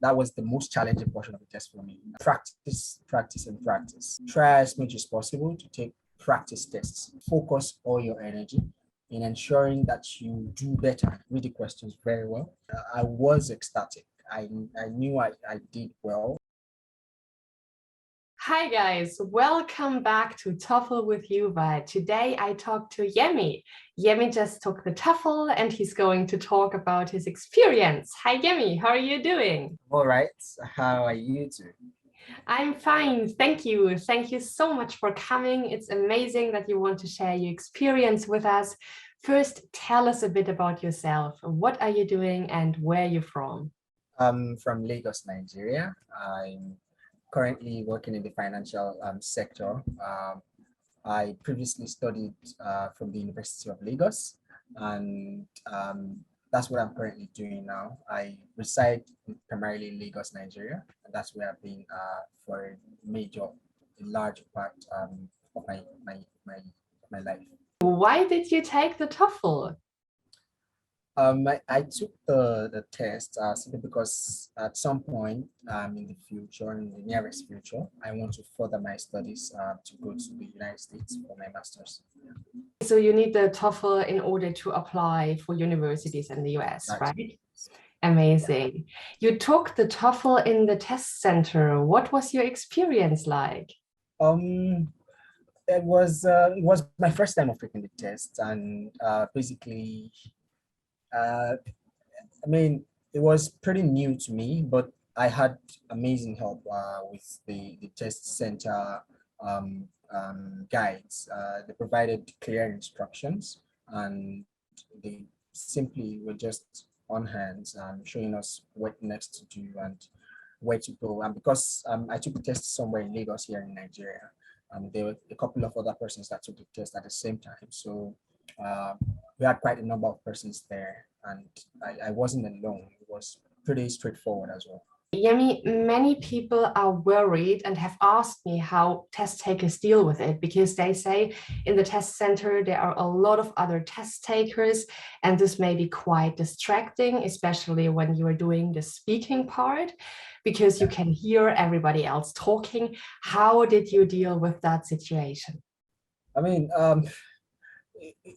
That was the most challenging portion of the test for me. Practice, practice, and practice. Try as much as possible to take practice tests. Focus all your energy in ensuring that you do better, read the questions very well. I was ecstatic. I knew I did well. Hi guys, welcome back to TOEFL with Juva. Today I talked to Yemi. Yemi just took the TOEFL and he's going to talk about his experience. Hi Yemi, how are you doing? All right, how are you two? I'm fine, thank you. Thank you so much for coming. It's amazing that you want to share your experience with us. First, tell us a bit about yourself. What are you doing and where are you from? I'm from Lagos, Nigeria. I'm currently working in the financial sector. I previously studied from the University of Lagos, and that's what I'm currently doing now. I reside primarily in Lagos, Nigeria, and that's where I've been for a large part of my life. Why did you take the TOEFL? I took the test simply because at some point in the future, in the nearest future, I want to further my studies to go to the United States for my master's. So you need the TOEFL in order to apply for universities in the US, That's right? Amazing. You took the TOEFL in the test center. What was your experience like? um it was my first time of taking the test, and basically uh I mean, it was pretty new to me, but I had amazing help with the test center guides. They provided clear instructions, and they simply were just on hands, showing us what next to do and where to go. And because I took the test somewhere in Lagos here in Nigeria, there were a couple of other persons that took the test at the same time. So uh, we had quite a number of persons there, and I wasn't alone. It was pretty straightforward as well. Yemi, many people are worried and have asked me how test takers deal with it because they say in the test center there are a lot of other test takers and this may be quite distracting, especially when you are doing the speaking part because you can hear everybody else talking. How did you deal with that situation? I mean,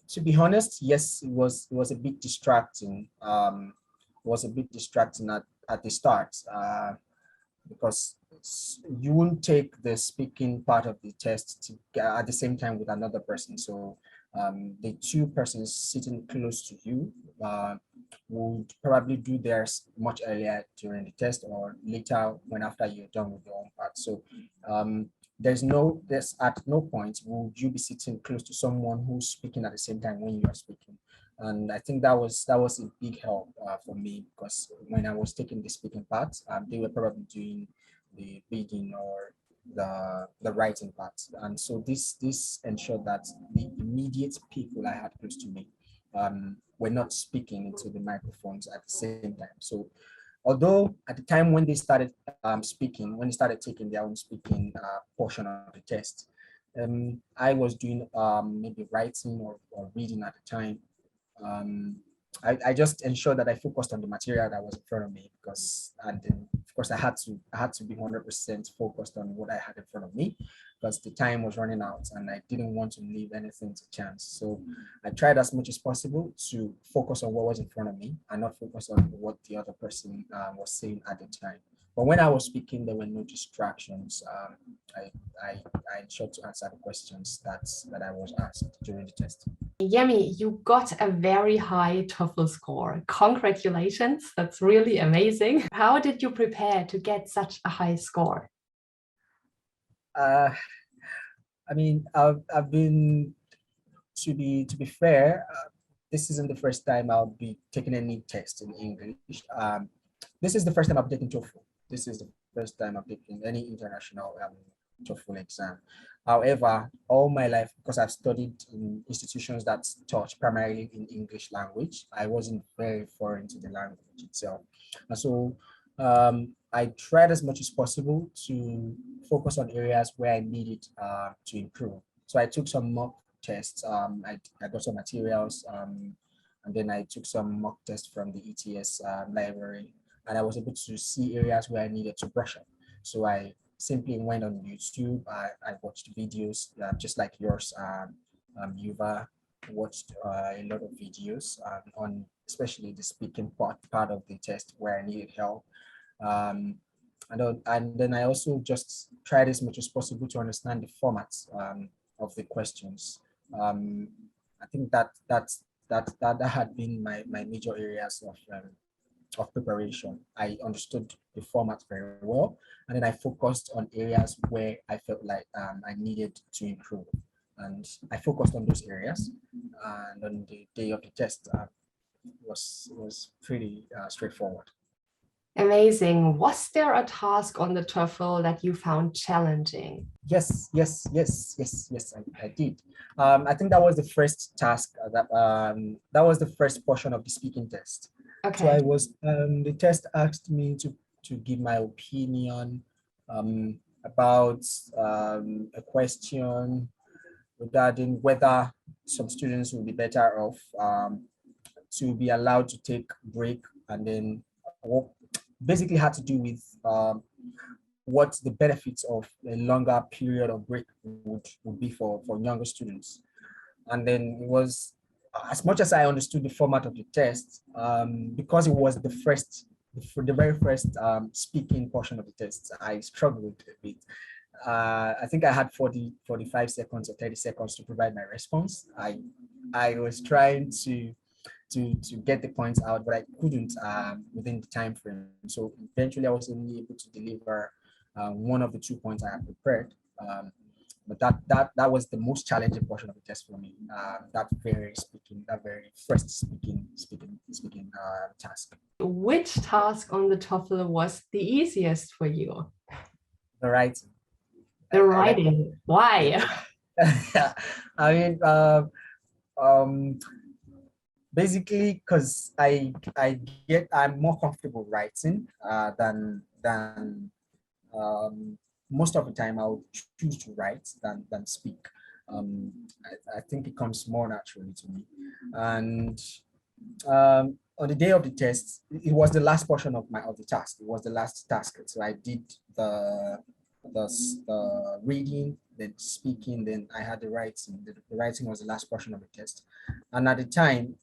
to be honest, yes, it was a bit distracting. It was a bit distracting at the start because you won't take the speaking part of the test at the same time with another person. So the two persons sitting close to you would probably do theirs much earlier during the test or later when after you're done with your own part. So there's at no point would you be sitting close to someone who's speaking at the same time when you are speaking. And I think that was a big help for me because when I was taking the speaking part, they were probably doing the reading or the writing part, and so this ensured that the immediate people I had close to me were not speaking into the microphones at the same time. So although at the time when they started speaking, when they started taking their own speaking portion of the test, I was doing maybe writing or reading at the time. um, I just ensured that I focused on the material that was in front of me because, and then of course I had to be 100% focused on what I had in front of me because the time was running out and I didn't want to leave anything to chance. So I tried as much as possible to focus on what was in front of me and not focus on what the other person was saying at the time. But when I was speaking, there were no distractions. I, I ensured to answer the questions that I was asked during the test. Yemi, you got a very high TOEFL score. Congratulations, that's really amazing. How did you prepare to get such a high score? Uh, I mean, I've been to be fair. This isn't the first time I'll be taking any test in English. This is the first time I've taken TOEFL. This is the first time I've taken any international TOEFL exam. However, all my life, because I've studied in institutions that taught primarily in English language, I wasn't very foreign to the language itself. And so I tried as much as possible to focus on areas where I needed to improve. So I took some mock tests. I got some materials, and then I took some mock tests from the ETS library. and I was able to see areas where I needed to brush up. So I simply went on YouTube. I watched videos just like yours, Juva, watched a lot of videos on especially the speaking part of the test where I needed help. Um, and then I also just tried as much as possible to understand the formats of the questions. Um, I think that had been my major areas of preparation. I understood the format very well, and then I focused on areas where I felt like I needed to improve, and I focused on those areas. And on the day of the test, was pretty straightforward. Amazing. Was there a task on the TOEFL that you found challenging? Yes, I did. I think that was the first task that was the first portion of the speaking test. So Okay. the test asked me to give my opinion about a question regarding whether some students will be better off to be allowed to take break, and then basically had to do with what the benefits of a longer period of break would be for younger students. And then it was, as much as I understood the format of the test, because it was the very first speaking portion of the test, I struggled a bit. I think I had 45 seconds or 30 seconds to provide my response. I was trying to get the points out, but I couldn't within the time frame. So eventually I was only able to deliver one of the 2 points I had prepared. But that was the most challenging portion of the test for me. That very first speaking task. Which task on the TOEFL was the easiest for you? The writing. The I like. writing. Why? I mean, um, basically because I'm more comfortable writing than most of the time I'll choose to write than speak. I think it comes more naturally to me. And on the day of the test, it was the last portion of the task. It was the last task. So I did the reading, then speaking, then I had the writing. The writing was the last portion of the test. And at the time,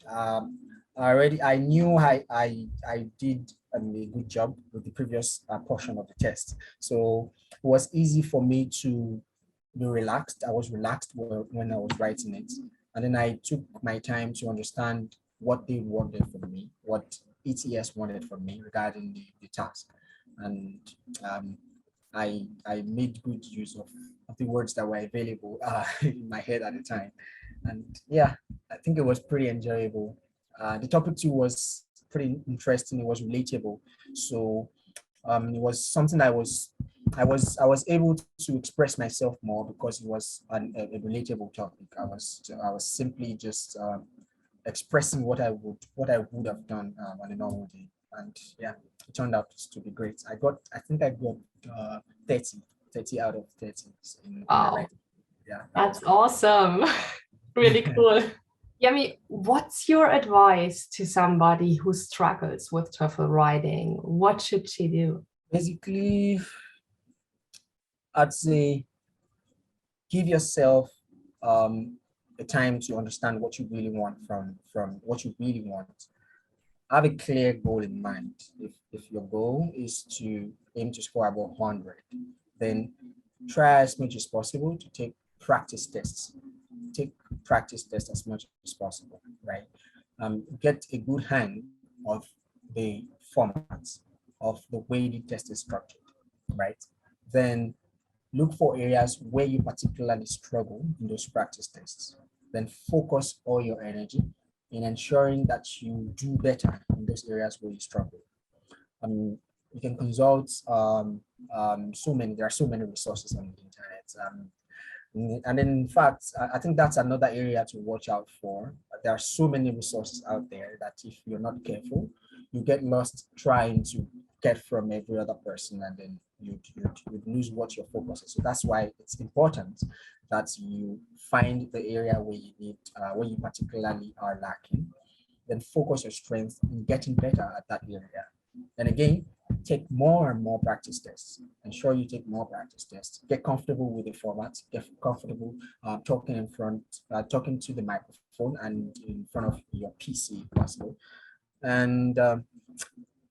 um, I knew I did a good job with the previous portion of the test. So it was easy for me to be relaxed. I was relaxed when I was writing it. And then I took my time to understand what they wanted from me, what ETS wanted from me regarding the task. And um, I made good use of the words that were available in my head at the time. And yeah, I think it was pretty enjoyable. The topic too was pretty interesting. It was relatable. So it was something I was able to express myself more because it was a relatable topic. I was simply just expressing what I would have done on a normal day, and yeah, it turned out to be great. I think I got uh, 30, 30 out of 30 in my Wow, writing. Yeah, that was that's good. awesome. Really cool. Yemi, what's your advice to somebody who struggles with TOEFL writing? What should she do? Basically, I'd say give yourself a time to understand what you really want from what you really want. Have a clear goal in mind. If your goal is to aim to score above 100, then try as much as possible to take practice tests. Take practice tests as much as possible, right? Get a good hang of the formats of the way the test is structured, right? Then look for areas where you particularly struggle in those practice tests. Then focus all your energy in ensuring that you do better in those areas where you struggle. Um, you can consult there are so many resources on the internet. And then in fact, I think that's another area to watch out for. There are so many resources out there that if you're not careful, you get lost trying to get from every other person, and then you lose what your focus is. So that's why it's important that you find the area where you particularly are lacking, then focus your strength in getting better at that area. And again, take more and more practice tests. Ensure you take more practice tests. Get comfortable with the format. Get comfortable talking to the microphone and in front of your PC if possible. And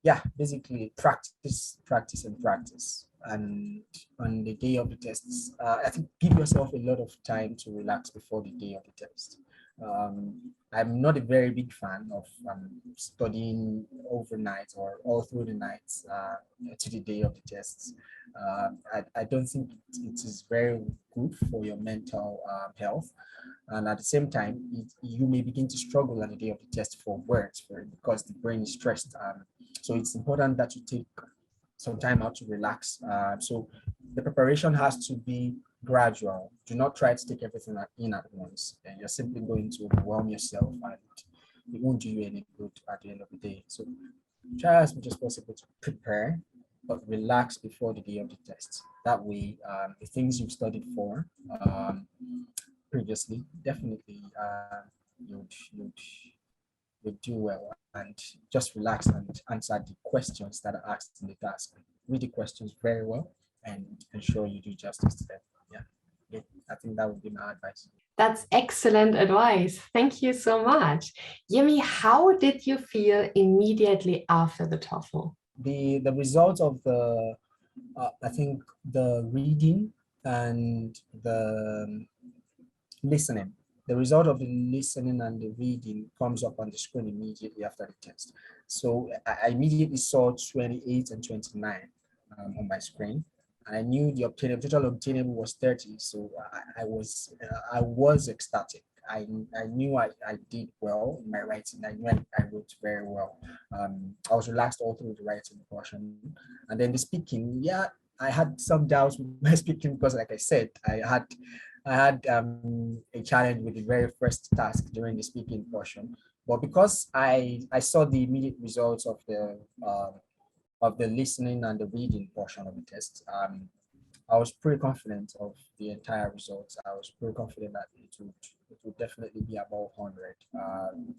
yeah, basically practice, practice, and practice. And on the day of the tests, I think give yourself a lot of time to relax before the day of the test. I'm not a very big fan of studying overnight or all through the night to the day of the tests. I don't think it is very good for your mental health. And at the same time, you may begin to struggle on the day of the test for words because the brain is stressed. So it's important that you take some time out to relax. So the preparation has to be gradual. Do not try to take everything in at once. And you're simply going to overwhelm yourself and it won't do you any good at the end of the day. So try as much as possible to prepare, but relax before the day of the test. That way, the things you've studied for previously, definitely you'd do well, and just relax and answer the questions that are asked in the task. Read the questions very well and ensure you do justice to them. Yeah, I think that would be my advice. That's excellent advice. Thank you so much. Yemi, how did you feel immediately after the TOEFL? The result of the I think the reading and the listening. The result of the listening and the reading comes up on the screen immediately after the test. So I immediately saw 28 and 29 on my screen. I knew the total obtainable was 30. So I was ecstatic. I knew I did well in my writing. I knew I wrote very well. I was relaxed all through the writing portion. And then the speaking, yeah, I had some doubts with my speaking because, like I said, I had a challenge with the very first task during the speaking portion, but because I saw the immediate results of the listening and the reading portion of the test, I was pretty confident of the entire results. I was pretty confident that it would definitely be above 100,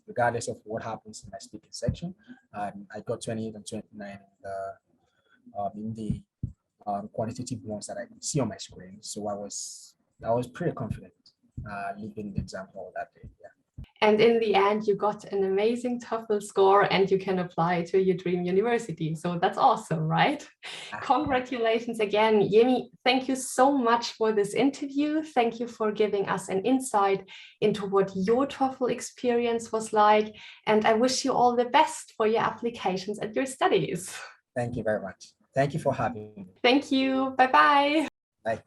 regardless of what happens in my speaking section. I got 28 and 29 in the quantitative ones that I could see on my screen. So I was pretty confident leaving the exam hall that day. Yeah. And in the end, you got an amazing TOEFL score and you can apply to your dream university. So that's awesome, right? Congratulations again, Yemi. Thank you so much for this interview. Thank you for giving us an insight into what your TOEFL experience was like. And I wish you all the best for your applications and your studies. Thank you very much. Thank you for having me. Thank you. Bye-bye. Bye.